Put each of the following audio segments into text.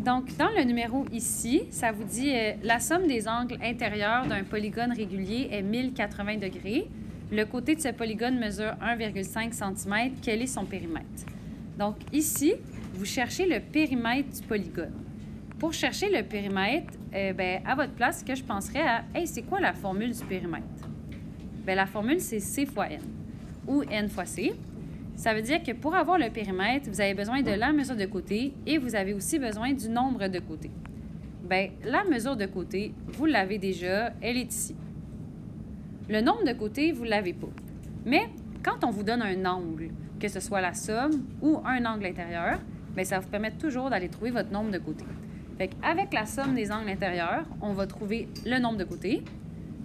Donc, dans le numéro ici, ça vous dit la somme des angles intérieurs d'un polygone régulier est 1080 degrés. Le côté de ce polygone mesure 1,5 cm. Quel est son périmètre? Donc, ici, vous cherchez le périmètre du polygone. Pour chercher le périmètre, à votre place, ce que je penserais à, hey, c'est quoi la formule du périmètre? Bien, la formule, c'est C fois N, ou N fois C. Ça veut dire que pour avoir le périmètre, vous avez besoin de la mesure de côté et vous avez aussi besoin du nombre de côtés. Bien, la mesure de côté, vous l'avez déjà, elle est ici. Le nombre de côtés, vous ne l'avez pas. Mais quand on vous donne un angle, que ce soit la somme ou un angle intérieur, bien, ça va vous permettre toujours d'aller trouver votre nombre de côtés. Fait qu'avec la somme des angles intérieurs, on va trouver le nombre de côtés.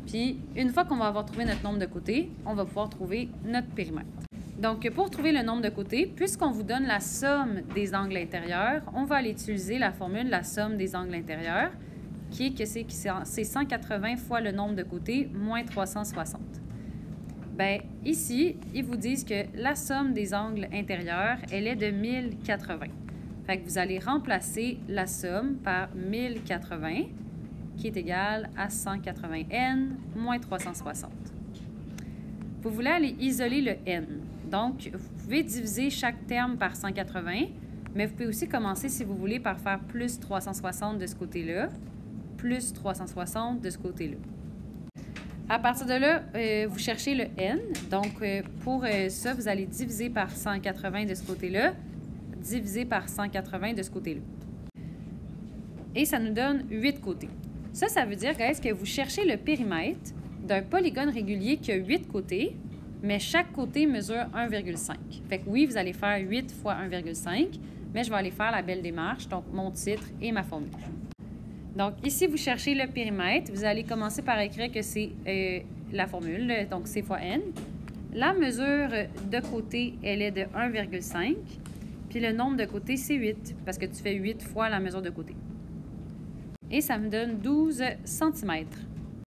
Puis, une fois qu'on va avoir trouvé notre nombre de côtés, on va pouvoir trouver notre périmètre. Donc, pour trouver le nombre de côtés, puisqu'on vous donne la somme des angles intérieurs, on va aller utiliser la formule la somme des angles intérieurs, qui est que c'est 180 fois le nombre de côtés moins 360. Bien, ici, ils vous disent que la somme des angles intérieurs, elle est de 1080. Fait que vous allez remplacer la somme par 1080, qui est égal à 180n moins 360. Vous voulez aller isoler le n. Donc, vous pouvez diviser chaque terme par 180, mais vous pouvez aussi commencer, si vous voulez, par faire plus 360 de ce côté-là, plus 360 de ce côté-là. À partir de là, vous cherchez le n. Donc, pour ça, vous allez diviser par 180 de ce côté-là, diviser par 180 de ce côté-là. Et ça nous donne 8 côtés. Ça veut dire que vous cherchez le périmètre d'un polygone régulier qui a 8 côtés, mais chaque côté mesure 1,5. Fait que oui, vous allez faire 8 fois 1,5, mais je vais aller faire la belle démarche, donc mon titre et ma formule. Donc ici, vous cherchez le périmètre. Vous allez commencer par écrire que c'est la formule, donc C fois N. La mesure de côté, elle est de 1,5, puis le nombre de côtés, c'est 8, parce que tu fais 8 fois la mesure de côté. Et ça me donne 12 cm.